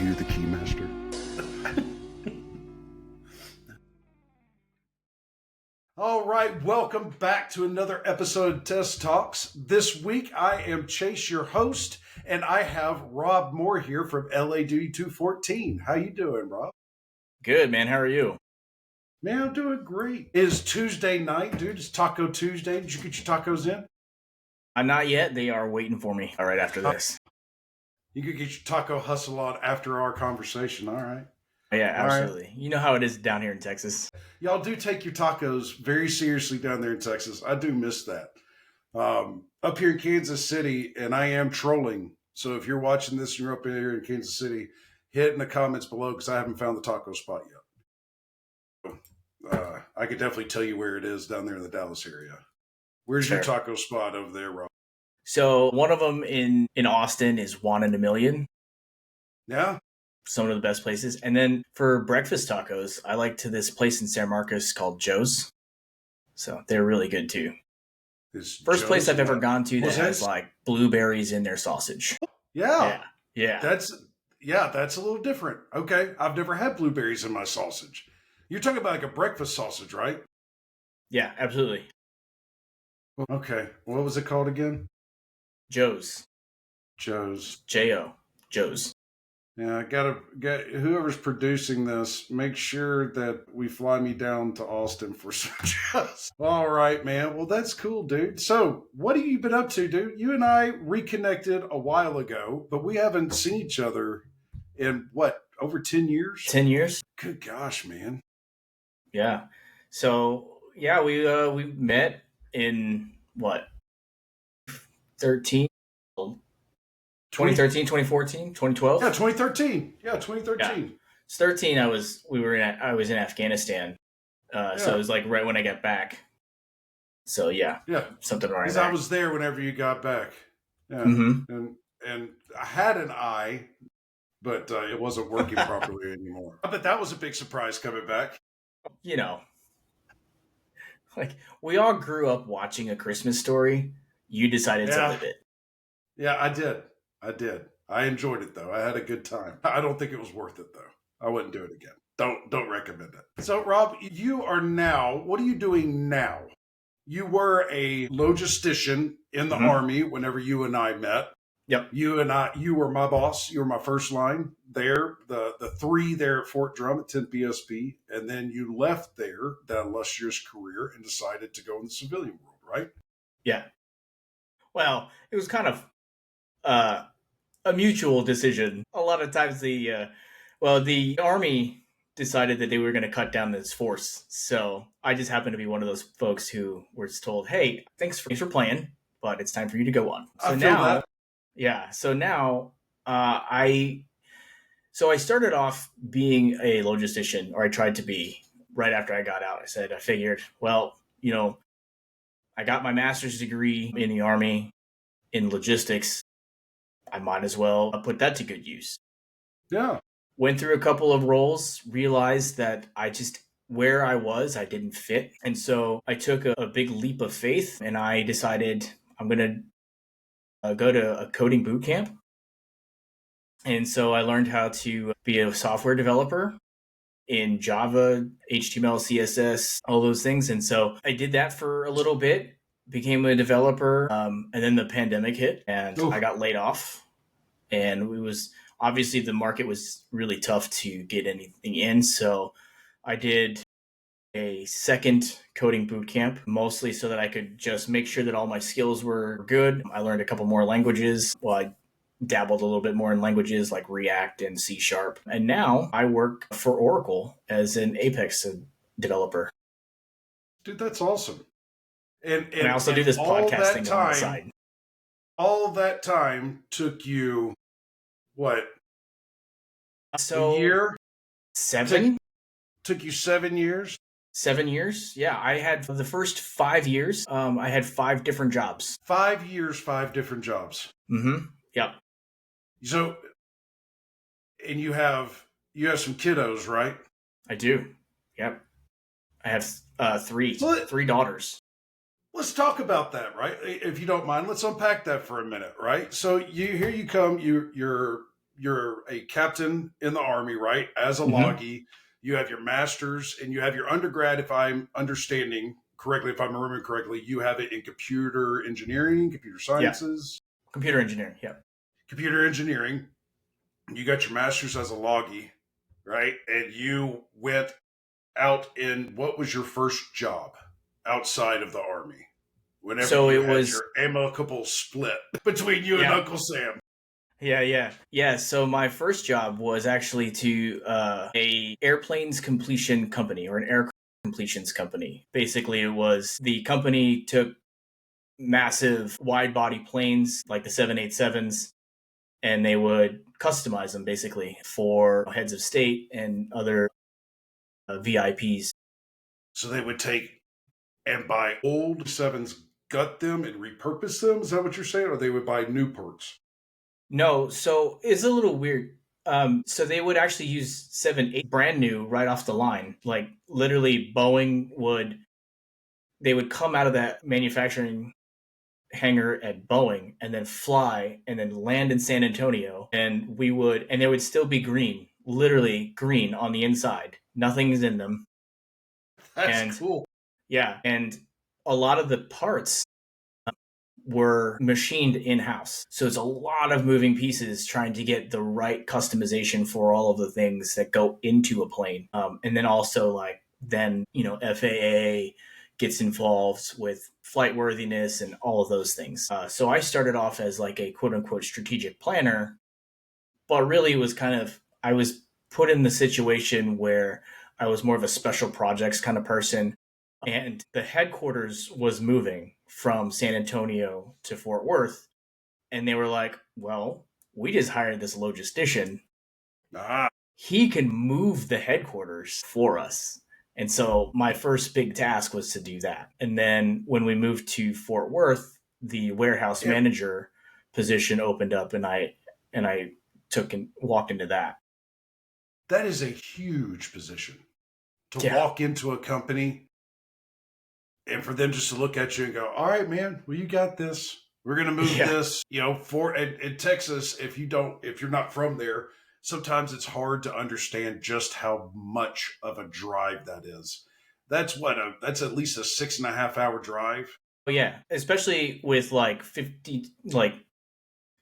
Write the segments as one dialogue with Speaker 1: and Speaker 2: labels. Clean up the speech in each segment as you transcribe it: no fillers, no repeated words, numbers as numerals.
Speaker 1: you the Keymaster? All right, welcome back to another episode of DEStalks. This week I am Chase, your host, and I have Rob Moore here from LA Duty 214. How you doing, Rob?
Speaker 2: Good, man. How are you?
Speaker 1: Man, I'm doing great. It is Tuesday night, dude. It's Taco Tuesday. Did you get your tacos in?
Speaker 2: Not yet. They are waiting for me right after this.
Speaker 1: You could get your taco hustle on after our conversation. All right.
Speaker 2: Yeah, absolutely. Right. You know how it is down here in Texas.
Speaker 1: Y'all do take your tacos very seriously down there in Texas. I do miss that. Up here in Kansas City, and I am trolling. So if you're watching this and you're up here in Kansas City, hit in the comments below because I haven't found the taco spot yet. I could definitely tell you where it is down there in the Dallas area. Where's your taco spot over there, Rob?
Speaker 2: So one of them in Austin is One in a Million.
Speaker 1: Yeah.
Speaker 2: Some of the best places. And then for breakfast tacos, I like to this place in San Marcos called Joe's. So they're really good too. First place I've ever gone to that has like blueberries in their sausage.
Speaker 1: Yeah.
Speaker 2: Yeah.
Speaker 1: That's a little different. Okay. I've never had blueberries in my sausage. You're talking about like a breakfast sausage, right?
Speaker 2: Yeah, absolutely.
Speaker 1: Okay. What was it called again?
Speaker 2: Joe's.
Speaker 1: J-O.
Speaker 2: Joe's.
Speaker 1: Yeah, I gotta get whoever's producing this, make sure that we fly me down to Austin for some Joe's. All right, man. Well, that's cool, dude. So what have you been up to, dude? You and I reconnected a while ago, but we haven't seen each other in what, over 10 years?
Speaker 2: 10 years?
Speaker 1: Good gosh, man.
Speaker 2: Yeah. So yeah, we met in what? 2013, 2014, 2012?
Speaker 1: Yeah, 2013. Yeah, 2013.
Speaker 2: Yeah. It's 13 I was in Afghanistan. So it was like right when I got back. So yeah.
Speaker 1: Yeah.
Speaker 2: Something right
Speaker 1: Because I was there whenever you got back. Yeah.
Speaker 2: Mm-hmm.
Speaker 1: And I had an eye, but it wasn't working properly anymore. But that was a big surprise coming back.
Speaker 2: You know, like we all grew up watching A Christmas Story. You decided to live it.
Speaker 1: Yeah, I did. I enjoyed it though. I had a good time. I don't think it was worth it though. I wouldn't do it again. Don't recommend it. So Rob, you are now, what are you doing now? You were a logistician in the Army whenever you and I met.
Speaker 2: Yep.
Speaker 1: You were my boss. You were my first line there, the three there at Fort Drum at 10 PSP. And then you left there, that illustrious career, and decided to go in the civilian world, right?
Speaker 2: Yeah. Well, it was kind of a mutual decision. A lot of times the Army decided that they were going to cut down this force. So I just happened to be one of those folks who was told, hey, thanks for playing, but it's time for you to go on. So now, yeah. So now I started off being a logistician, or I tried to be right after I got out. I figured, well, you know, I got my master's degree in the Army in logistics. I might as well put that to good use.
Speaker 1: Yeah.
Speaker 2: Went through a couple of roles, realized that where I was, I didn't fit. And so I took a big leap of faith and I decided I'm going to go to a coding boot camp. And so I learned how to be a software developer in Java, HTML, CSS, all those things. And so I did that for a little bit, became a developer, and then the pandemic hit and I got laid off. And it was obviously the market was really tough to get anything in. So I did a second coding boot camp, mostly so that I could just make sure that all my skills were good. I learned a couple more languages. Well, I dabbled a little bit more in languages like React and C#. And now I work for Oracle as an Apex developer.
Speaker 1: Dude, that's awesome. And
Speaker 2: I also do this podcasting on the side.
Speaker 1: All that time took you, what?
Speaker 2: So
Speaker 1: a year?
Speaker 2: 7?
Speaker 1: Took you 7 years?
Speaker 2: 7 years? Yeah, I had for the first 5 years, I had 5 different jobs.
Speaker 1: 5 years, 5 different jobs.
Speaker 2: Mm-hmm. Yep.
Speaker 1: So, and you have some kiddos, right?
Speaker 2: I do. Yep. I have 3 daughters.
Speaker 1: Let's talk about that, right? If you don't mind, let's unpack that for a minute, right? So here you come, you're you're a captain in the Army, right? As a
Speaker 2: Mm-hmm.
Speaker 1: loggy, you have your master's and you have your undergrad. If I'm understanding correctly, if I'm remembering correctly, you have it in computer engineering, computer
Speaker 2: Yeah.
Speaker 1: sciences,
Speaker 2: Computer engineering. Yeah.
Speaker 1: computer engineering. You got your master's as a loggy, right? And you went out in what was your first job outside of the Army? Whenever
Speaker 2: So
Speaker 1: you
Speaker 2: it
Speaker 1: had
Speaker 2: was,
Speaker 1: your amicable split between you and
Speaker 2: yeah.
Speaker 1: Uncle Sam.
Speaker 2: Yeah. So my first job was actually to a airplanes completion company or an aircraft completions company. Basically, it was the company took massive wide body planes like the 787s and they would customize them basically for heads of state and other VIPs.
Speaker 1: So they would take and buy old sevens, gut them and repurpose them. Is that what you're saying? Or they would buy new parts?
Speaker 2: No, so it's a little weird. So they would actually use 7, 8 brand new right off the line. Like literally, Boeing would they would come out of that manufacturing hangar at Boeing and then fly and then land in San Antonio, and they would still be green, literally green on the inside. Nothing's in them,
Speaker 1: That's
Speaker 2: and
Speaker 1: cool.
Speaker 2: yeah, and a lot of the parts were machined in house. So it's a lot of moving pieces trying to get the right customization for all of the things that go into a plane. And then also, like, then, FAA gets involved with flight worthiness and all of those things. So I started off as like a quote unquote strategic planner, but really it was I was put in the situation where I was more of a special projects kind of person. And the headquarters was moving from San Antonio to Fort Worth. And they were like, well, we just hired this logistician.
Speaker 1: Ah,
Speaker 2: He can move the headquarters for us. And so my first big task was to do that. And then when we moved to Fort Worth, the warehouse
Speaker 1: and
Speaker 2: manager position opened up and I took and walked into that.
Speaker 1: that is a huge position to
Speaker 2: Yeah.
Speaker 1: walk into a company and for them just to look at you and go, all right, man, well, you got this. We're going to move
Speaker 2: Yeah.
Speaker 1: this, for in Texas. If you're not from there, sometimes it's hard to understand just how much of a drive that is. That's at least a 6.5 hour drive.
Speaker 2: But yeah, especially with like 50 like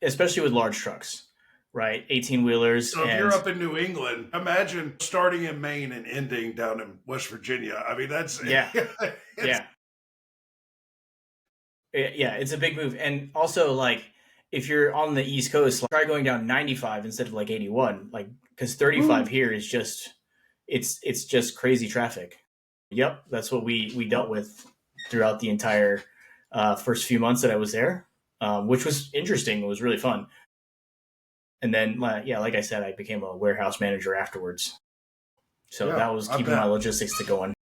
Speaker 2: especially with large trucks, right? 18 wheelers
Speaker 1: So if you're
Speaker 2: and
Speaker 1: up in New England, imagine starting in Maine and ending down in West Virginia. I mean, that's
Speaker 2: yeah,
Speaker 1: it's
Speaker 2: yeah. Yeah, it's a big move. And also, like, if you're on the East Coast, like, try going down 95 instead of like 81, like, because 35
Speaker 1: woo.
Speaker 2: here is just it's just crazy traffic. Yep, that's what we dealt with throughout the entire first few months that I was there, which was interesting. It was really fun. And then, yeah, like I said, I became a warehouse manager afterwards. So
Speaker 1: Yeah,
Speaker 2: that was
Speaker 1: I
Speaker 2: keeping my
Speaker 1: bet
Speaker 2: logistics to going.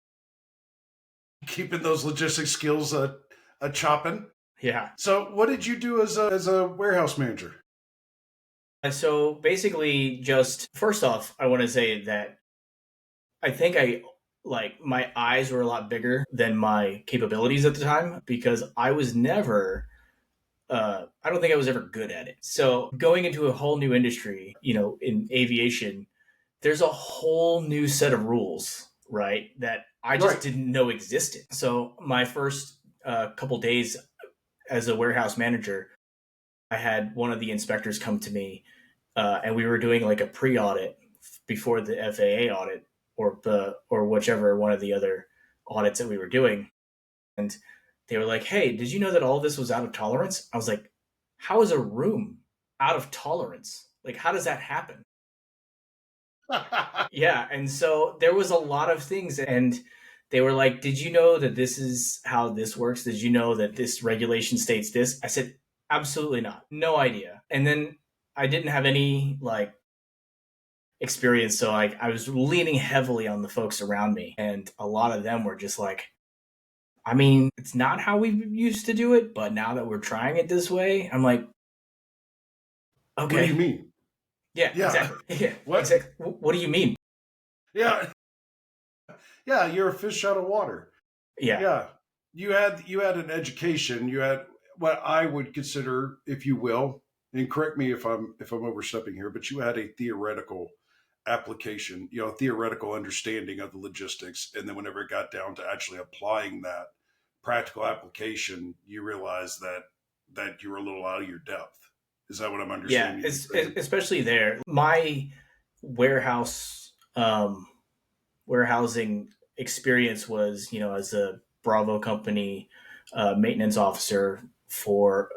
Speaker 1: keeping those logistics skills a chopping.
Speaker 2: Yeah.
Speaker 1: So, what did you do as a warehouse manager?
Speaker 2: And so basically, just first off, I want to say that I think my eyes were a lot bigger than my capabilities at the time because I was never I don't think I was ever good at it. So going into a whole new industry, in aviation, there's a whole new set of rules, right? That I just
Speaker 1: Right.
Speaker 2: didn't know existed. So my first couple days as a warehouse manager, I had one of the inspectors come to me, and we were doing like a pre-audit before the FAA audit or whichever one of the other audits that we were doing, and they were like, "Hey, did you know that all this was out of tolerance?" I was like, "How is a room out of tolerance? Like, how does that happen?" Yeah, and so there was a lot of things, and they were like, "Did you know that this is how this works? Did you know that this regulation states this?" I said, "Absolutely not. No idea." And then I didn't have any like experience, so I was leaning heavily on the folks around me, and a lot of them were just like, "I mean, it's not how we used to do it, but now that we're trying it this way," I'm like,
Speaker 1: What do you
Speaker 2: "Okay,
Speaker 1: mean?
Speaker 2: yeah,
Speaker 1: Yeah.
Speaker 2: exactly, yeah,
Speaker 1: What?
Speaker 2: exactly. What do you mean?"
Speaker 1: Yeah. Yeah. You're a fish out of water.
Speaker 2: Yeah,
Speaker 1: Yeah. You had an education. You had what I would consider, if you will, and correct me if I'm overstepping here, but you had a theoretical application, theoretical understanding of the logistics, and then whenever it got down to actually applying that practical application, you realized that you were a little out of your depth. Is that what I'm
Speaker 2: Yeah,
Speaker 1: understanding you
Speaker 2: it's
Speaker 1: saying?
Speaker 2: especially there. My warehouse warehousing experience was, as a Bravo company maintenance officer for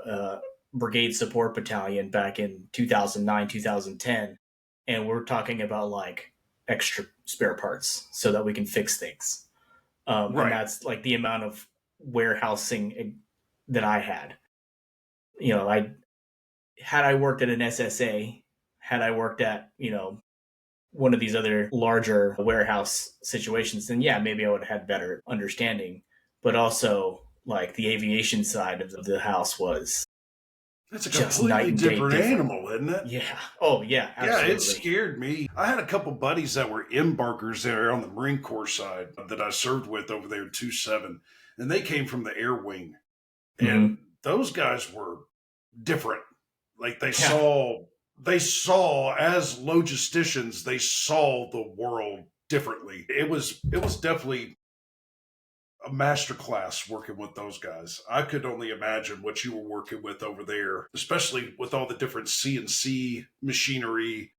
Speaker 2: Brigade Support Battalion back in 2009, 2010. And we're talking about like extra spare parts so that we can fix things. And
Speaker 1: Right.
Speaker 2: that's like the amount of warehousing that I had. I had I worked at an SSA, had I worked at, one of these other larger warehouse situations, then yeah, maybe I would have had better understanding. But also, like the aviation side of the house was
Speaker 1: That's a
Speaker 2: just night
Speaker 1: completely
Speaker 2: and day
Speaker 1: different
Speaker 2: different.
Speaker 1: animal, isn't it?
Speaker 2: Yeah. Oh, yeah,
Speaker 1: Yeah, it
Speaker 2: absolutely.
Speaker 1: scared me. I had a couple buddies that were embarkers there on the Marine Corps side that I served with over there in 2-7, and they came from the air wing. And
Speaker 2: Hmm.
Speaker 1: those guys were different. Like
Speaker 2: Yeah.
Speaker 1: they saw as logisticians, they saw the world differently. It was definitely a masterclass working with those guys. I could only imagine what you were working with over there, especially with all the different CNC machinery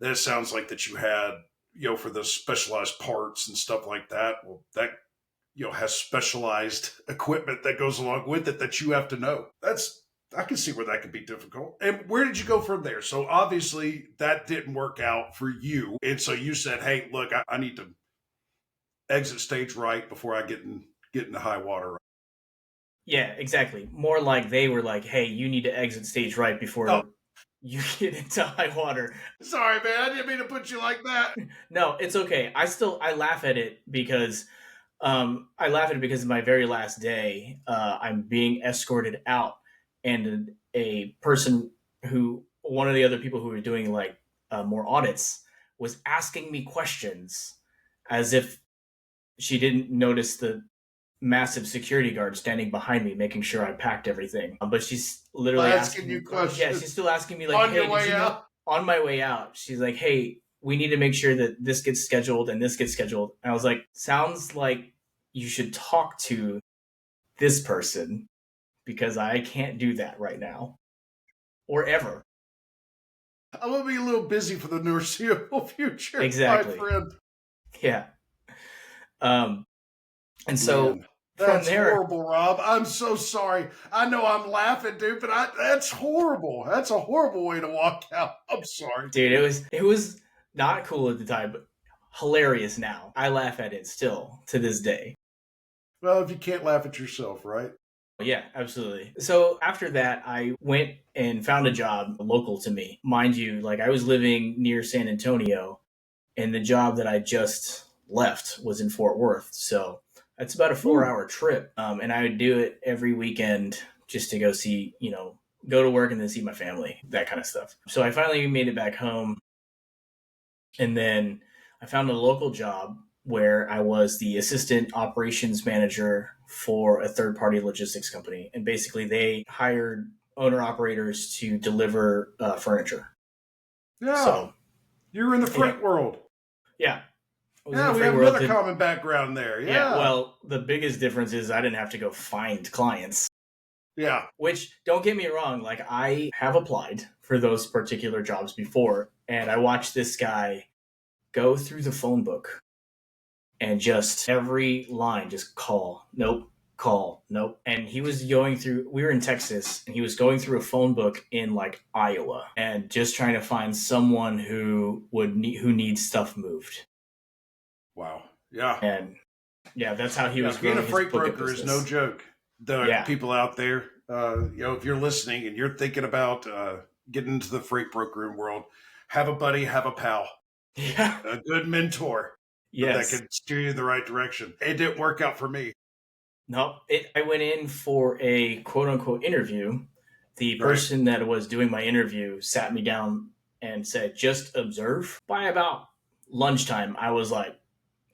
Speaker 1: that it sounds like that you had, for the specialized parts and stuff like that. Well, that has specialized equipment that goes along with it that you have to know. That's I can see where that could be difficult. And where did you go from there? So obviously that didn't work out for you, and so you said, "Hey, look, I need to exit stage right before I get in the high water."
Speaker 2: Yeah, exactly. More like they were like, hey, you need to exit stage right
Speaker 1: Oh,
Speaker 2: before you get into high water.
Speaker 1: sorry, man. I didn't mean to put you like that.
Speaker 2: No, it's okay. I laugh at it because I laugh at it because my very last day, I'm being escorted out, and a person who, one of the other people who were doing like more audits, was asking me questions as if she didn't notice the massive security guard standing behind me, making sure I packed everything. But she's literally
Speaker 1: Asking
Speaker 2: asking
Speaker 1: you
Speaker 2: me, yeah, she's
Speaker 1: questions
Speaker 2: still asking me, like,
Speaker 1: on
Speaker 2: hey,
Speaker 1: your
Speaker 2: did
Speaker 1: way
Speaker 2: you know?
Speaker 1: out.
Speaker 2: On my way out, she's like, hey, we need to make sure that this gets scheduled and this gets scheduled. And I was like, sounds like you should talk to this person because I can't do that right now or ever.
Speaker 1: I'm gonna be a little busy for the foreseeable future, my
Speaker 2: Exactly.
Speaker 1: friend.
Speaker 2: Yeah. Um, and so
Speaker 1: Man,
Speaker 2: from
Speaker 1: that's
Speaker 2: there,
Speaker 1: horrible, Rob. I'm so sorry. I know I'm laughing, dude, but that's horrible. That's a horrible way to walk out. I'm sorry.
Speaker 2: dude, it was not cool at the time, but hilarious now. I laugh at it still to this day.
Speaker 1: Well, if you can't laugh at yourself, right?
Speaker 2: Yeah, absolutely. So after that, I went and found a job local to me. Mind you, like I was living near San Antonio, and the job that I just left was in Fort Worth. So that's about a 4 hour trip. And I would do it every weekend just to go see, go to work and then see my family, that kind of stuff. So I finally made it back home. And then I found a local job where I was the assistant operations manager for a third party logistics company. And basically, they hired owner operators to deliver furniture.
Speaker 1: Yeah,
Speaker 2: So,
Speaker 1: you're in the
Speaker 2: yeah,
Speaker 1: freight world.
Speaker 2: yeah. I was in
Speaker 1: Yeah,
Speaker 2: the
Speaker 1: we
Speaker 2: freight
Speaker 1: have
Speaker 2: world.
Speaker 1: another common background there.
Speaker 2: Yeah,
Speaker 1: Yeah,
Speaker 2: well, the biggest difference is I didn't have to go find clients.
Speaker 1: yeah.
Speaker 2: Which, don't get me wrong, like I have applied for those particular jobs before, and I watched this guy go through the phone book and just every line just call, nope, call, nope. And he was going through, we were in Texas, and he was going through a phone book in like Iowa and just trying to find someone who needs stuff moved.
Speaker 1: Wow. Yeah,
Speaker 2: And yeah, that's how he
Speaker 1: yeah.
Speaker 2: was
Speaker 1: Being a
Speaker 2: growing his
Speaker 1: freight
Speaker 2: book of
Speaker 1: broker is no
Speaker 2: business.
Speaker 1: joke. The
Speaker 2: Yeah.
Speaker 1: people out there, if you're listening and you're thinking about getting into the freight brokering world, have a buddy, have a pal,
Speaker 2: Yeah.
Speaker 1: a good mentor that
Speaker 2: Yes.
Speaker 1: can steer you in the right direction. It didn't work out for me.
Speaker 2: No, I went in for a quote unquote interview. The
Speaker 1: Right.
Speaker 2: person that was doing my interview sat me down and said, just observe. By about lunchtime, I was like,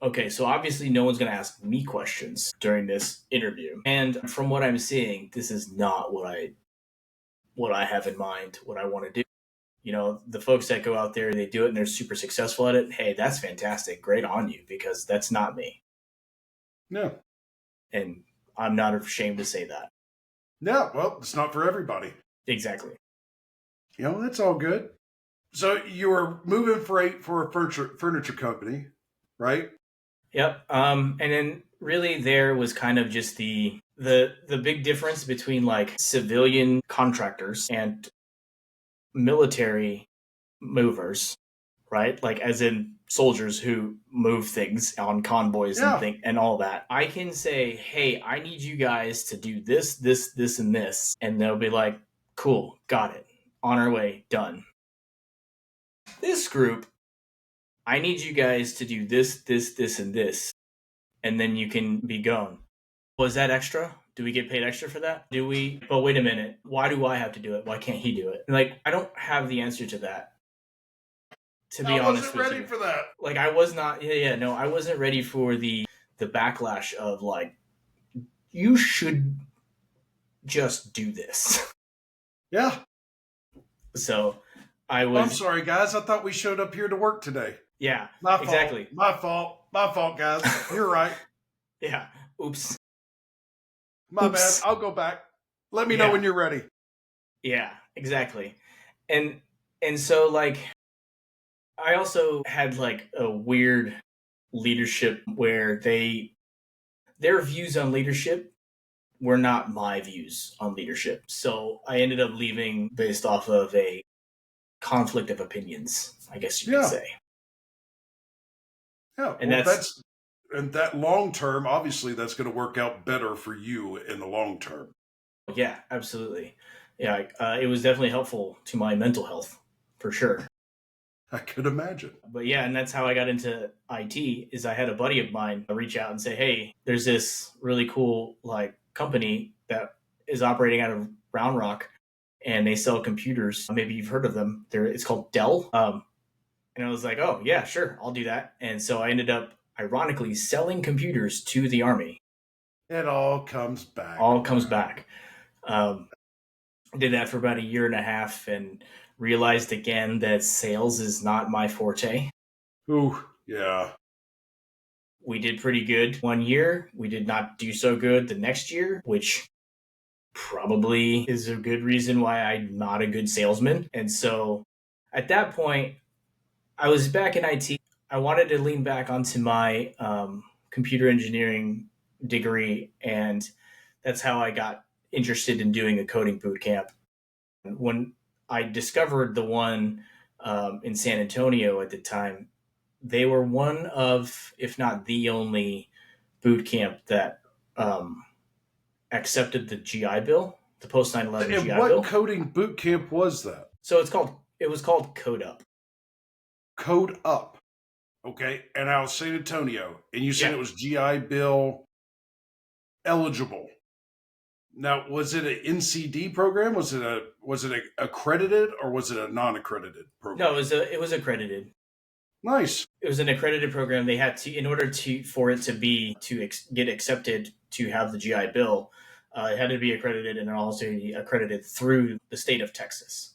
Speaker 2: okay, so obviously no one's going to ask me questions during this interview. And from what I'm seeing, this is not what I what I have in mind, what I want to do. You know, the folks that go out there, they do it and they're super successful at it. Hey, that's fantastic. Great on you, because that's not me.
Speaker 1: Yeah.
Speaker 2: And I'm not ashamed to say that.
Speaker 1: Yeah. Well, it's not for everybody.
Speaker 2: Exactly.
Speaker 1: You know, that's all good. So you were moving freight for a furniture company, right?
Speaker 2: Yep. And then really there was kind of just the big difference between like civilian contractors and military movers, right? Like as in soldiers who move things on convoys and
Speaker 1: Yeah.
Speaker 2: think and all that. I can say, hey, I need you guys to do this, this, this, and this. And they'll be like, cool, got it. On our way, done. This group, I need you guys to do this, this, this, and this. And then you can be gone. Was that extra? Do we get paid extra for that? Do we? But wait a minute. Why do I have to do it? Why can't he do it? Like, I don't have the answer to that. To be honest with
Speaker 1: ready
Speaker 2: you,
Speaker 1: for that.
Speaker 2: like I was not. No, I wasn't ready for the backlash of like, you should just do this.
Speaker 1: Yeah.
Speaker 2: So I
Speaker 1: I'm
Speaker 2: was.
Speaker 1: sorry, guys. I thought we showed up here to work today.
Speaker 2: Yeah.
Speaker 1: My fault.
Speaker 2: Exactly.
Speaker 1: My fault. My fault, guys. You're right.
Speaker 2: Yeah. Oops.
Speaker 1: My
Speaker 2: Oops.
Speaker 1: bad. I'll go back. Let me know
Speaker 2: Yeah.
Speaker 1: when you're ready.
Speaker 2: Yeah. Exactly. And so like I also had like a weird leadership where their views on leadership were not my views on leadership. So I ended up leaving based off of a conflict of opinions, I guess you could
Speaker 1: Yeah.
Speaker 2: say.
Speaker 1: Yeah.
Speaker 2: And
Speaker 1: Well,
Speaker 2: that's
Speaker 1: and that long term, obviously, that's going to work out better for you in the long term.
Speaker 2: yeah, absolutely. Yeah, it was definitely helpful to my mental health for sure.
Speaker 1: I could imagine.
Speaker 2: But yeah, and that's how I got into IT. Is I had a buddy of mine reach out and say, "Hey, there's this really cool like company that is operating out of Round Rock, and they sell computers. Maybe you've heard of them. It's called Dell." And I was like, "Oh yeah, sure, I'll do that." And so I ended up, ironically, selling computers to the army.
Speaker 1: It all comes back.
Speaker 2: All comes back. Um, did that for about a year and a half, and realized again that sales is not my forte.
Speaker 1: Ooh, yeah.
Speaker 2: We did pretty good one year. We did not do so good the next year, which probably is a good reason why I'm not a good salesman. And so at that point, I was back in IT. I wanted to lean back onto my computer engineering degree, and that's how I got interested in doing a coding boot camp. When I discovered the one in San Antonio at the time, they were one of, if not the only, boot camp that accepted the GI Bill, the post 9/11
Speaker 1: And
Speaker 2: GI
Speaker 1: what
Speaker 2: Bill.
Speaker 1: coding boot camp was that?
Speaker 2: So it was called Code Up.
Speaker 1: Code Up. Okay. And I was San Antonio. And you said
Speaker 2: Yeah.
Speaker 1: it was GI Bill eligible. Now, was it an NCD program? Was it accredited or was it a non-accredited program?
Speaker 2: No, it was accredited.
Speaker 1: Nice.
Speaker 2: It was an accredited program. They had to, in order to for it to be get accepted to have the GI Bill, it had to be accredited and also be accredited through the state of Texas.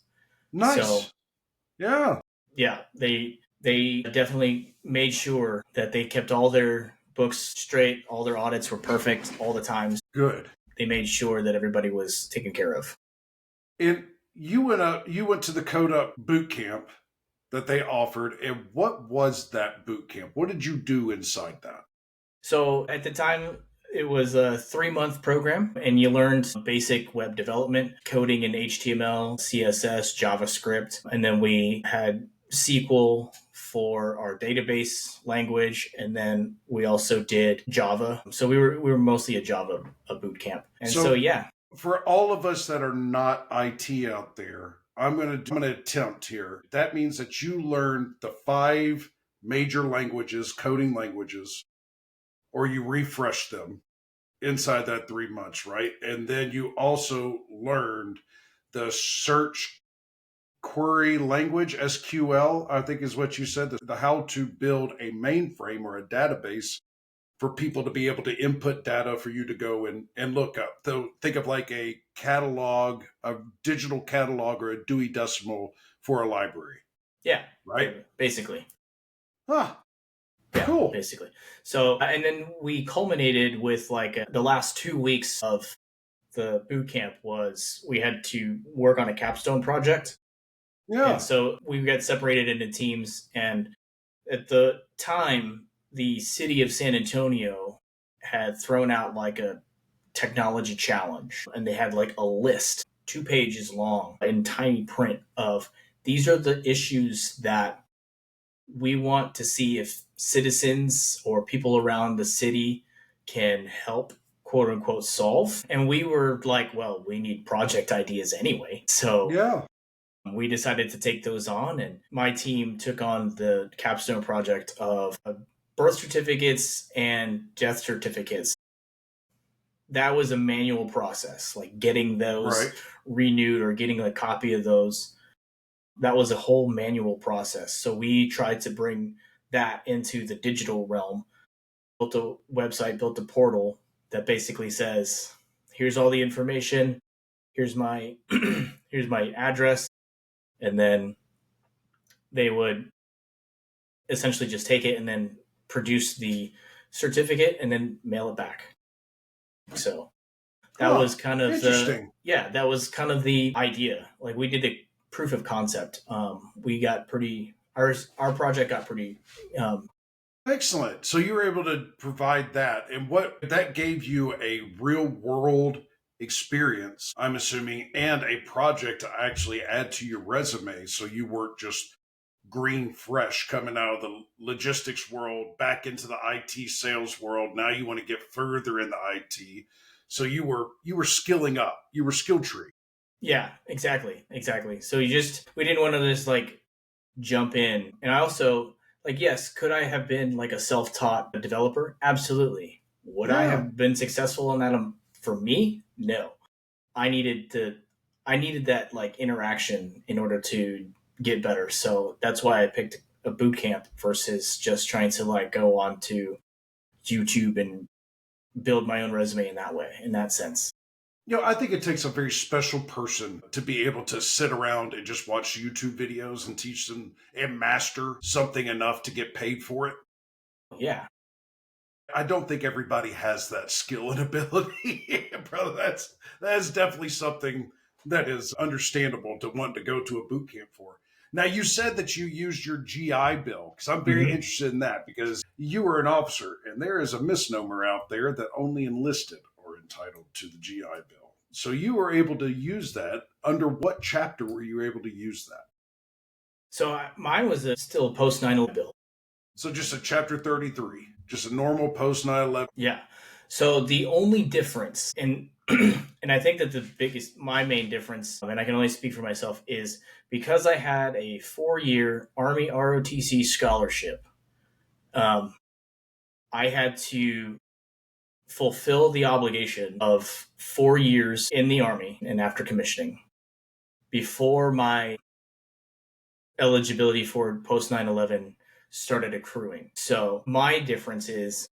Speaker 1: Nice.
Speaker 2: So
Speaker 1: yeah.
Speaker 2: Yeah, they definitely made sure that they kept all their books straight, all their audits were perfect all the times.
Speaker 1: Good.
Speaker 2: They made sure that everybody was taken care of.
Speaker 1: And you went to the Code Up boot camp that they offered. And what was that boot camp? What did you do inside that?
Speaker 2: So at the time, it was a 3-month program, and you learned basic web development, coding in HTML, CSS, JavaScript, and then we had SQL for our database language, and then we also did Java. So we were mostly a boot camp, and so yeah.
Speaker 1: For all of us that are not IT out there, I'm gonna attempt here. That means that you learned the 5 major languages, coding languages, or you refresh them inside that 3 months, right? And then you also learned the search query language, SQL, I think is what you said, the how to build a mainframe or a database for people to be able to input data for you to go and look up. So think of like a catalog, a digital catalog or a Dewey Decimal for a library,
Speaker 2: Yeah,
Speaker 1: right?
Speaker 2: basically.
Speaker 1: Huh,
Speaker 2: Yeah,
Speaker 1: cool.
Speaker 2: basically. So, and then we culminated with like the last 2 weeks of the boot camp was we had to work on a capstone project. And
Speaker 1: Yeah,
Speaker 2: so we got separated into teams. And at the time, the city of San Antonio had thrown out like a technology challenge. And they had like a list, 2 pages long, in tiny print of these are the issues that we want to see if citizens or people around the city can help quote unquote solve. And we were like, well, we need project ideas anyway. So
Speaker 1: yeah.
Speaker 2: we decided to take those on, and my team took on the capstone project of birth certificates and death certificates. That was a manual process, like getting those
Speaker 1: Right.
Speaker 2: renewed or getting a copy of those. That was a whole manual process. So we tried to bring that into the digital realm, built a website, built a portal that basically says, here's all the information, here's my here's my address, and then they would essentially just take it and then produce the certificate and then mail it back. So that
Speaker 1: Huh,
Speaker 2: was kind of
Speaker 1: interesting.
Speaker 2: that was kind of the idea. Like we did the proof of concept. We got pretty our project got pretty
Speaker 1: Excellent. So you were able to provide that. And what that gave you a real world experience, I'm assuming, and a project to actually add to your resume. So you weren't just green fresh coming out of the logistics world back into the IT sales world. Now you want to get further in the IT. So you were skilling up. You were skill tree.
Speaker 2: yeah, exactly. So we didn't want to just like jump in. And I also like, yes, could I have been like a self-taught developer? Absolutely. Would I
Speaker 1: Yeah.
Speaker 2: have been successful in that? For me, no. I needed to I needed that like interaction in order to get better. So that's why I picked a boot camp versus just trying to like go on to YouTube and build my own resume in that way, in that sense.
Speaker 1: I think it takes a very special person to be able to sit around and just watch YouTube videos and teach them and master something enough to get paid for it.
Speaker 2: Yeah.
Speaker 1: I don't think everybody has that skill and ability, brother. That's definitely something that is understandable to want to go to a boot camp for. Now, you said that you used your GI Bill because I'm very
Speaker 2: Mm-hmm.
Speaker 1: interested in that because you were an officer, and there is a misnomer out there that only enlisted are entitled to the GI Bill. So you were able to use that. Under what chapter were you able to use that?
Speaker 2: So mine was still a post 9/11 bill.
Speaker 1: So just a chapter 33, just a normal post 9/11.
Speaker 2: Yeah. So the only difference, and and I think that my main difference, and I can only speak for myself, is because I had a 4-year Army ROTC scholarship. Um, I had to fulfill the obligation of 4 years in the Army and after commissioning before my eligibility for post 9/11 started accruing. So my difference is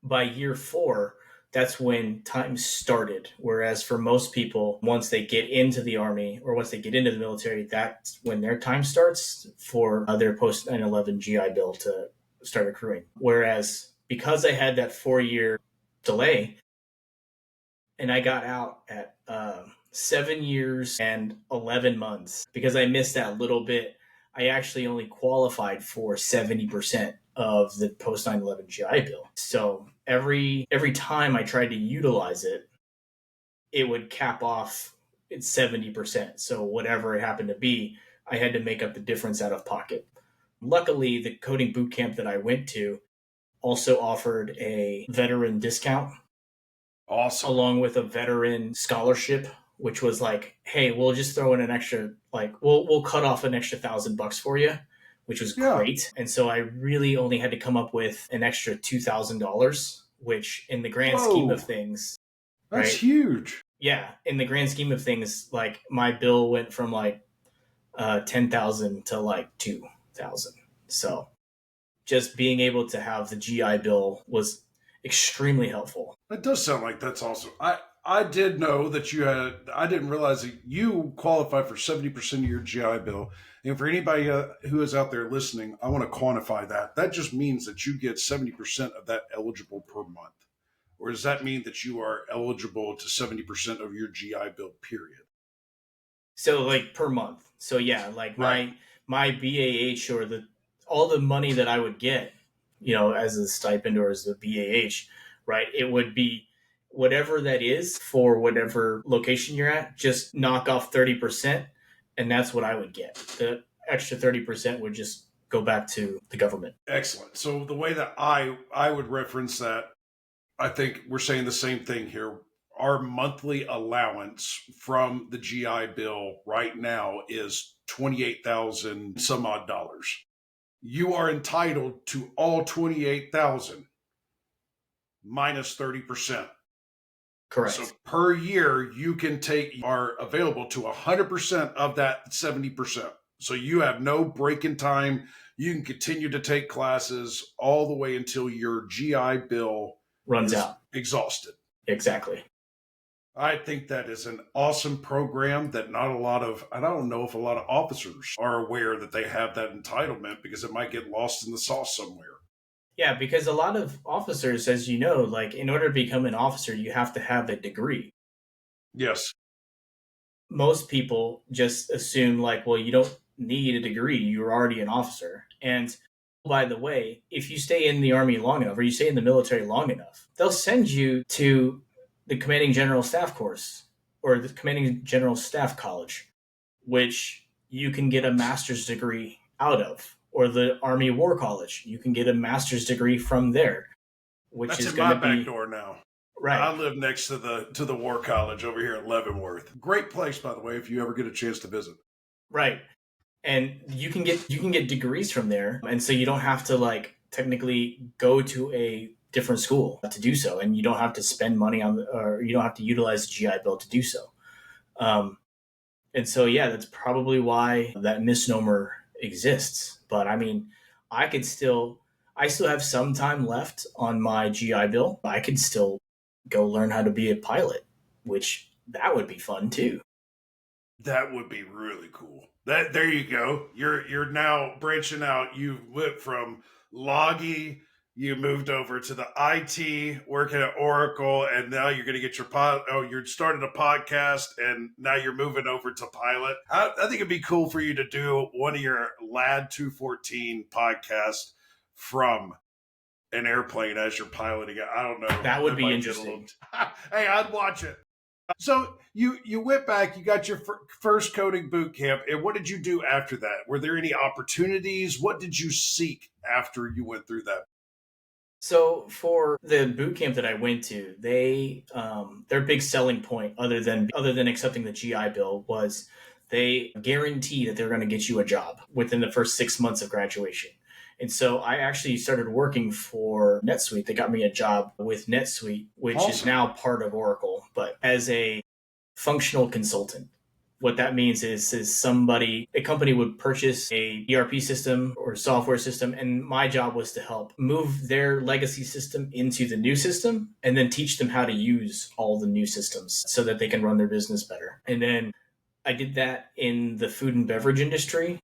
Speaker 2: by year 4, that's when time started. Whereas for most people, once they get into the Army or once they get into the military, that's when their time starts for their post 9/11 GI Bill to start accruing. Whereas because I had that 4-year delay and I got out at 7 years and 11 months, because I missed that little bit, I actually only qualified for 70% of the post 9/11 GI Bill. So every time I tried to utilize it, it would cap off at 70%. So whatever it happened to be, I had to make up the difference out of pocket. Luckily, the coding boot camp that I went to also offered a veteran discount
Speaker 1: Awesome.
Speaker 2: along with a veteran scholarship, which was like, hey, we'll just throw in an extra, like we'll cut off an extra $1,000 for you, which was
Speaker 1: Yeah.
Speaker 2: great. And so I really only had to come up with an extra $2,000, which in the grand scheme of
Speaker 1: Whoa.
Speaker 2: things,
Speaker 1: That's
Speaker 2: right?
Speaker 1: huge.
Speaker 2: Yeah, in the grand scheme of things, like my bill went from like 10,000 to like 2,000. So just being able to have the GI Bill was extremely helpful.
Speaker 1: It does sound like that's awesome. I did know that you had. I didn't realize that you qualify for 70% of your GI Bill. And for anybody who is out there listening, I want to quantify that. That just means that you get 70% of that eligible per month. Or does that mean that you are eligible to 70% of your GI Bill period?
Speaker 2: So like per month. So yeah, like
Speaker 1: Right.
Speaker 2: my BAH or the all the money that I would get, as a stipend or as a BAH, right? It would be whatever that is for whatever location you're at. Just knock off 30%, and that's what I would get. The extra 30% would just go back to the government.
Speaker 1: Excellent. So the way that I would reference that, I think we're saying the same thing here. Our monthly allowance from the GI Bill right now is 28,000 some odd dollars. You are entitled to all 28,000 minus 30%.
Speaker 2: Correct.
Speaker 1: So per year, you can are available to 100% of that 70%. So you have no break in time. You can continue to take classes all the way until your GI Bill
Speaker 2: Runs
Speaker 1: is
Speaker 2: out.
Speaker 1: exhausted.
Speaker 2: Exactly.
Speaker 1: I think that is an awesome program that not a lot of, I don't know if a lot of officers are aware that they have that entitlement because it might get lost in the sauce somewhere.
Speaker 2: Yeah, because a lot of officers, as you know, like in order to become an officer, you have to have a degree.
Speaker 1: Yes.
Speaker 2: Most people just assume, like, well, you don't need a degree, you're already an officer. And by the way, if you stay in the Army long enough or you stay in the military long enough, they'll send you to the Commanding General Staff course or the Commanding General Staff College, which you can get a master's degree out of, or the Army War College. You can get a master's degree from there, which
Speaker 1: That's
Speaker 2: is
Speaker 1: in
Speaker 2: going
Speaker 1: my
Speaker 2: to
Speaker 1: back
Speaker 2: be
Speaker 1: door now.
Speaker 2: right.
Speaker 1: I live next to the War College over here in Leavenworth. Great place, by the way, if you ever get a chance to visit.
Speaker 2: Right. And you can get degrees from there, and so you don't have to like technically go to a different school to do so, and you don't have to spend money or you don't have to utilize the GI Bill to do so. Um, and so yeah, that's probably why that misnomer exists. But I mean, I could still I still have some time left on my GI Bill. I could still go learn how to be a pilot, which that would be fun too.
Speaker 1: That would be really cool. That there you go. You're now branching out. You went from loggy, you moved over to the IT, working at Oracle, and now you're going to get your you're starting a podcast, and now you're moving over to pilot. I think it'd be cool for you to do one of your Lad 214 podcasts from an airplane as you're piloting it. I don't know.
Speaker 2: That would be interesting.
Speaker 1: Hey, I'd watch it. So you went back, you got your first coding boot camp, and what did you do after that? Were there any opportunities? What did you seek after you went through that?
Speaker 2: So for the boot camp that I went to, their big selling point, other than accepting the GI Bill, was they guarantee that they're going to get you a job within the first 6 months of graduation. And so I actually started working for NetSuite. They got me a job with NetSuite, which is
Speaker 1: Awesome.
Speaker 2: now part of Oracle, but as a functional consultant. What that means is a company would purchase a ERP system or software system, and my job was to help move their legacy system into the new system and then teach them how to use all the new systems so that they can run their business better. And then I did that in the food and beverage industry.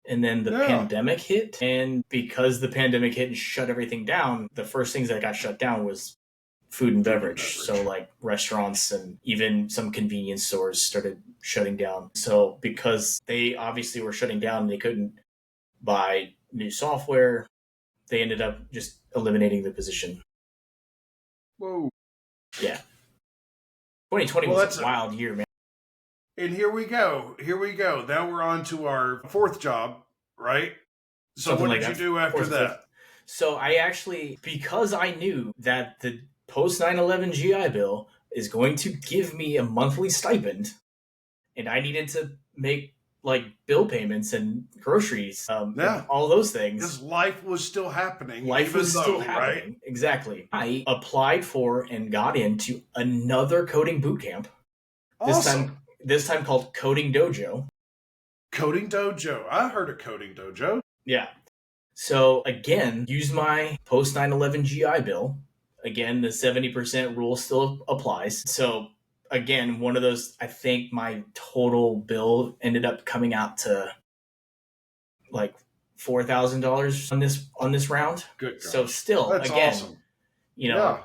Speaker 2: And then the
Speaker 1: Yeah.
Speaker 2: pandemic hit. And because the pandemic hit and shut everything down, the first things that got shut down was food and beverage. So like restaurants and even some convenience stores started shutting down. So because they obviously were shutting down, they couldn't buy new software. They ended up just eliminating the position.
Speaker 1: Whoa.
Speaker 2: Yeah. 2020 was a wild year, man.
Speaker 1: And here we go. Here we go. Now we're on to our fourth job, right? So
Speaker 2: Something
Speaker 1: what
Speaker 2: like
Speaker 1: did you
Speaker 2: that.
Speaker 1: do after that?
Speaker 2: So I actually, because I knew that the post 9/11 GI Bill is going to give me a monthly stipend, and I needed to make like bill payments and groceries, and all those things.
Speaker 1: Because life was still happening.
Speaker 2: Life was still happening. Right? Exactly. I applied for and got into another coding boot camp.
Speaker 1: Awesome.
Speaker 2: This time called Coding Dojo.
Speaker 1: Coding Dojo. I heard of Coding Dojo.
Speaker 2: Yeah. So again, use my post 9/11 GI Bill. Again, the 70% rule still applies. So again, one of those, I think my total bill ended up coming out to like $4,000 on this round.
Speaker 1: Good gosh.
Speaker 2: So still,
Speaker 1: That's
Speaker 2: again,
Speaker 1: awesome.
Speaker 2: you know,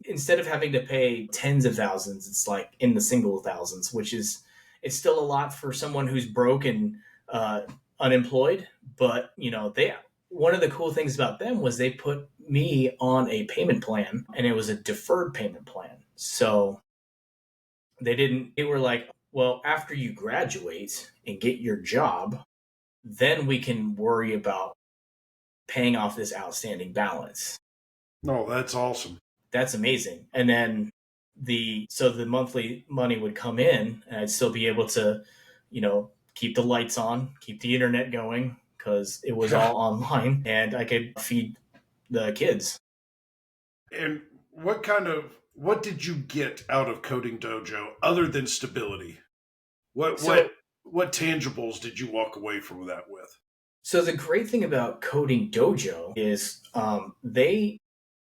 Speaker 2: instead of having to pay tens of thousands, it's like in the single thousands, which is it's still a lot for someone who's broke and unemployed. But they one of the cool things about them was they put me on a payment plan, and it was a deferred payment plan. So they were like, well, after you graduate and get your job, then we can worry about paying off this outstanding balance.
Speaker 1: No, that's awesome.
Speaker 2: That's amazing. And then the monthly money would come in, and I'd still be able to, keep the lights on, keep the internet going, because it was all online, and I could feed the kids.
Speaker 1: And what did you get out of Coding Dojo other than stability? What tangibles did you walk away from that with?
Speaker 2: So the great thing about Coding Dojo is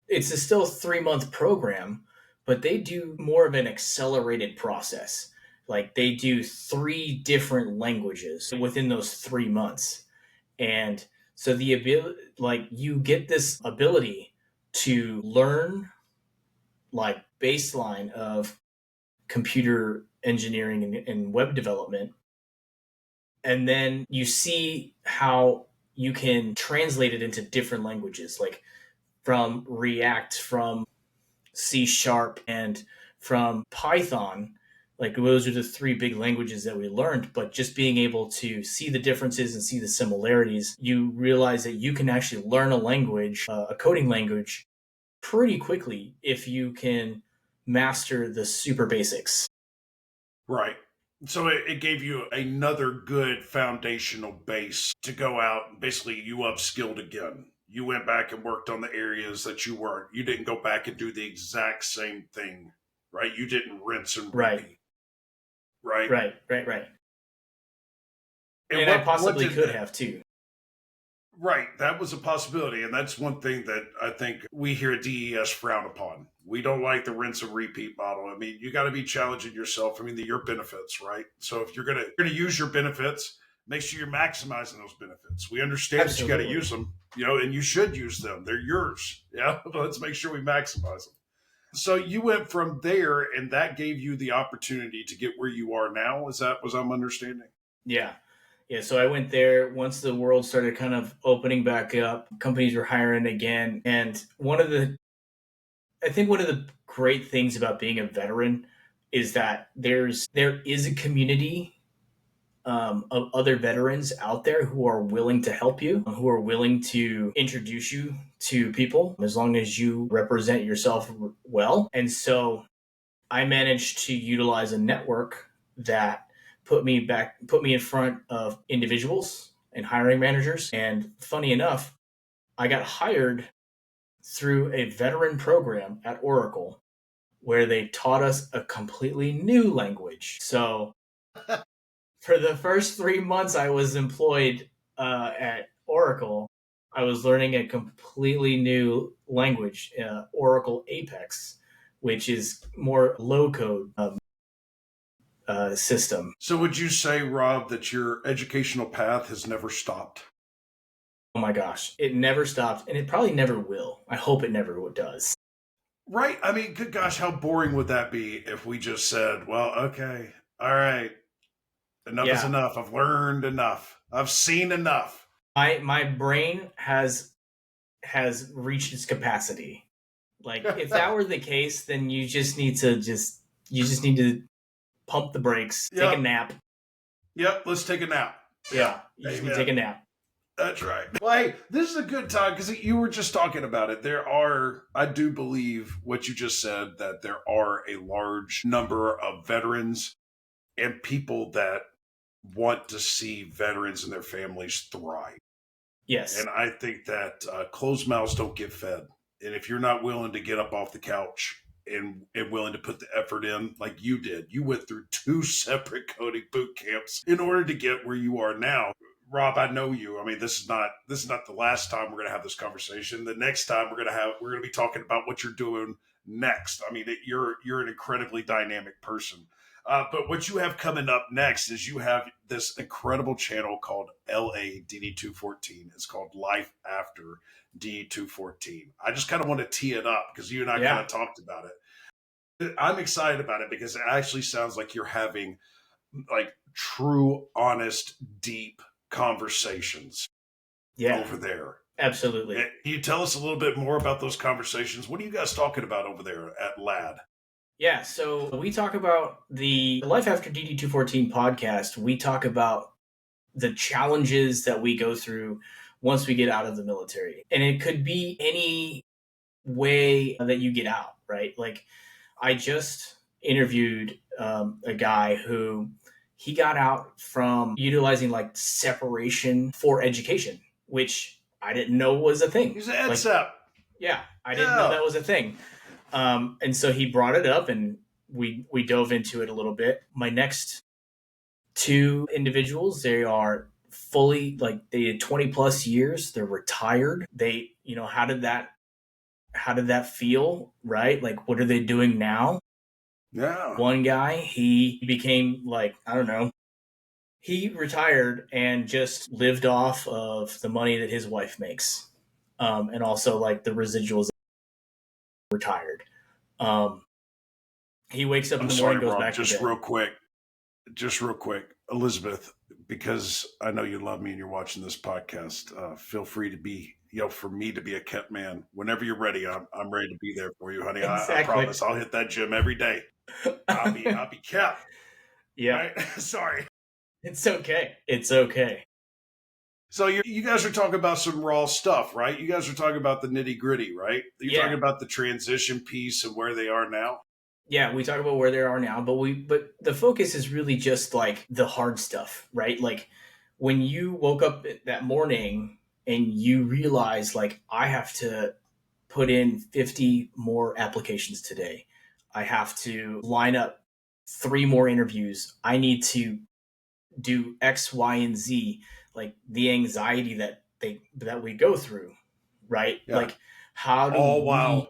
Speaker 2: it's a still 3-month program, but they do more of an accelerated process. Like they do 3 different languages within those 3 months. And so the ability, like you get this ability to learn like baseline of computer engineering and web development. And then you see how you can translate it into different languages, like from React, from C Sharp, and from Python. Like those are the 3 big languages that we learned. But just being able to see the differences and see the similarities, you realize that you can actually learn a language, a coding language, pretty quickly if you can master the super basics.
Speaker 1: Right. So it gave you another good foundational base to go out and basically you upskilled again. You went back and worked on the areas that you weren't. You didn't go back and do the exact same thing, right? You didn't rinse and repeat, right?
Speaker 2: Right. And I
Speaker 1: what
Speaker 2: possibly
Speaker 1: did
Speaker 2: could
Speaker 1: that,
Speaker 2: have too.
Speaker 1: Right, that was a possibility, and that's one thing that I think we here at DES frown upon. We don't like the rinse and repeat model. I mean, you got to be challenging yourself. I mean, your benefits, right? So if you're gonna use your benefits, make sure you're maximizing those benefits. We understand that you got to
Speaker 2: Absolutely.
Speaker 1: use them, and you should use them. They're yours. Yeah, but let's make sure we maximize them. So you went from there, and that gave you the opportunity to get where you are now. Is that was I'm understanding?
Speaker 2: Yeah. Yeah, so I went there once the world started kind of opening back up. Companies were hiring again, and I think one of the great things about being a veteran is that there is a community of other veterans out there who are willing to help you, who are willing to introduce you to people as long as you represent yourself well. And so I managed to utilize a network that put me in front of individuals and hiring managers. And funny enough, I got hired through a veteran program at Oracle where they taught us a completely new language. So for the first 3 months I was employed at Oracle, I was learning a completely new language, Oracle Apex, which is more low code system.
Speaker 1: So would you say, Rob, that your educational path has never stopped?
Speaker 2: Oh my gosh, it never stopped, and it probably never will. I hope it never does.
Speaker 1: Right. I mean, good gosh, how boring would that be if we just said, well, okay, all right, enough is
Speaker 2: Yeah,
Speaker 1: enough. I've learned enough. I've seen enough.
Speaker 2: my brain has reached its capacity. Like if that were the case, then you just need to pump the brakes, take a
Speaker 1: Yep.
Speaker 2: nap.
Speaker 1: Yep. Let's take a nap.
Speaker 2: Yeah,
Speaker 1: Yep.
Speaker 2: you just need to
Speaker 1: Amen.
Speaker 2: take a nap.
Speaker 1: That's right. Well, hey, this is a good time because you were just talking about it. I do believe what you just said, that there are a large number of veterans and people that want to see veterans and their families thrive.
Speaker 2: Yes,
Speaker 1: And I think that closed mouths don't get fed. And if you're not willing to get up off the couch and willing to put the effort in like you did, you went through 2 separate coding boot camps in order to get where you are now. Rob, I know you. I mean, this is not the last time we're going to have this conversation. The next time we're going to be talking about what you're doing next. I mean, you're an incredibly dynamic person. But what you have coming up next is you have this incredible channel called LADD214. It's called Life After D214. I just kind of want to tee it up because you and I kind
Speaker 2: Yeah.
Speaker 1: of talked about it. I'm excited about it because it actually sounds like you're having like true, honest, deep conversations
Speaker 2: Yeah.
Speaker 1: over there.
Speaker 2: Absolutely.
Speaker 1: Can you tell us a little bit more about those conversations? What are you guys talking about over there at LAD?
Speaker 2: Yeah, so we talk about the Life After DD214 podcast. We talk about the challenges that we go through once we get out of the military. And it could be any way that you get out, right? Like, I just interviewed a guy who he got out from utilizing like separation for education, which I didn't know was a thing.
Speaker 1: He's an
Speaker 2: Like,
Speaker 1: EDSEP.
Speaker 2: yeah, I didn't know
Speaker 1: Yeah.
Speaker 2: that was a thing. And so he brought it up, and we dove into it a little bit. My next two individuals, they are fully like they had 20 plus years. They're retired. They, how did that feel, right? Like, what are they doing now?
Speaker 1: Yeah.
Speaker 2: One guy, he became like, I don't know, he retired and just lived off of the money that his wife makes. And also like the residuals retired. Um, he wakes up in
Speaker 1: I'm
Speaker 2: the
Speaker 1: sorry,
Speaker 2: morning, goes
Speaker 1: Rob.
Speaker 2: back to bed.
Speaker 1: Just real quick, Elizabeth, because I know you love me and you're watching this podcast. Feel free to be, for me to be a kept man whenever you're ready. I'm ready to be there for you, honey. I
Speaker 2: Exactly.
Speaker 1: promise. I'll hit that gym every day. I'll be kept.
Speaker 2: Yeah.
Speaker 1: Right? Sorry.
Speaker 2: It's okay. It's okay.
Speaker 1: So you guys are talking about some raw stuff, right? You guys are talking about the nitty gritty, right? You're
Speaker 2: Yeah.
Speaker 1: talking about the transition piece and where they are now.
Speaker 2: Yeah, we talk about where they are now, but the focus is really just like the hard stuff, right? Like when you woke up that morning and you realize like I have to put in 50 more applications today. I have to line up 3 more interviews. I need to do X, Y, and Z, like the anxiety that we go through, right?
Speaker 1: Yeah.
Speaker 2: Like how do
Speaker 1: all
Speaker 2: we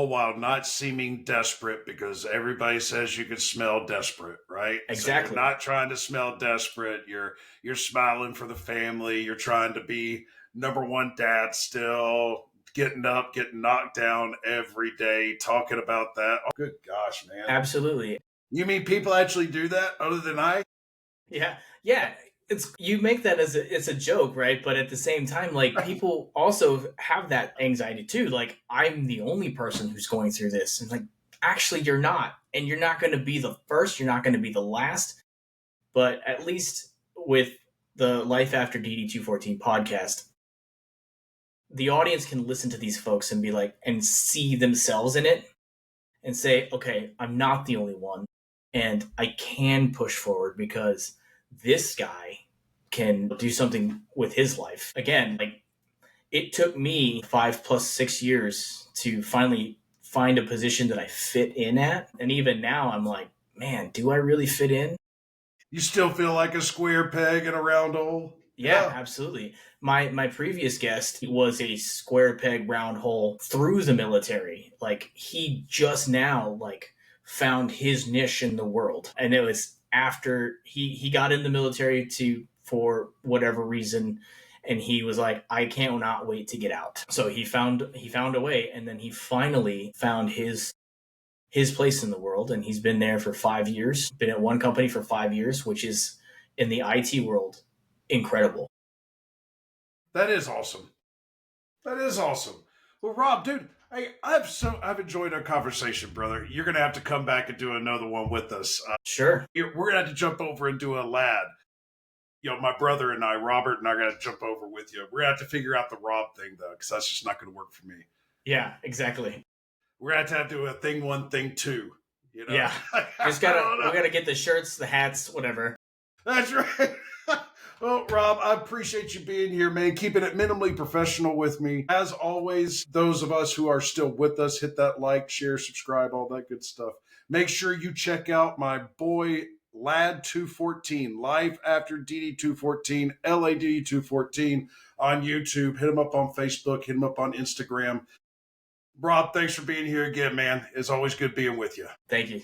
Speaker 1: while not seeming desperate because everybody says you can smell desperate, right?
Speaker 2: exactly.
Speaker 1: So you're not trying to smell desperate. You're smiling for the family. You're trying to be number one dad still, getting up, getting knocked down every day, talking about that. Oh, good gosh, man.
Speaker 2: Absolutely.
Speaker 1: You mean people actually do that other than I?
Speaker 2: Yeah. Yeah. It's you make that as it's a joke, right? But at the same time, like people also have that anxiety too. Like I'm the only person who's going through this. And like actually you're not. And you're not going to be the first, you're not going to be the last. But at least with the Life After DD214 podcast, the audience can listen to these folks and be like and see themselves in it and say, okay, I'm not the only one. And I can push forward because this guy can do something with his life. Again, like it took me 5 plus 6 years to finally find a position that I fit in at. And even now I'm like, man, do I really fit in?
Speaker 1: You still feel like a square peg in a round hole?
Speaker 2: Yeah, absolutely. My previous guest was a square peg round hole through the military. Like he just now like found his niche in the world. And it was after he got in the military to for whatever reason and he was like I can't not wait to get out. So he found a way and then he finally found his place in the world and he's been there for 5 years. Been at one company for 5 years, which is in the IT world incredible.
Speaker 1: That is awesome. That is awesome. Well, Rob, dude, I've enjoyed our conversation, brother. You're gonna have to come back and do another one with us.
Speaker 2: Sure.
Speaker 1: We're gonna have to jump over and do a lad. My brother and I, Robert, and I, are gonna jump over with you. We're gonna have to figure out the Rob thing though, because that's just not gonna work for me.
Speaker 2: Yeah, exactly.
Speaker 1: We're gonna have to do a thing one, thing two.
Speaker 2: Yeah, we gotta get the shirts, the hats, whatever.
Speaker 1: That's right. Well, Rob, I appreciate you being here, man. Keeping it minimally professional with me. As always, those of us who are still with us, hit that like, share, subscribe, all that good stuff. Make sure you check out my boy Lad214, Life After DD214, LADD214 on YouTube. Hit him up on Facebook. Hit him up on Instagram. Rob, thanks for being here again, man. It's always good being with you.
Speaker 2: Thank you.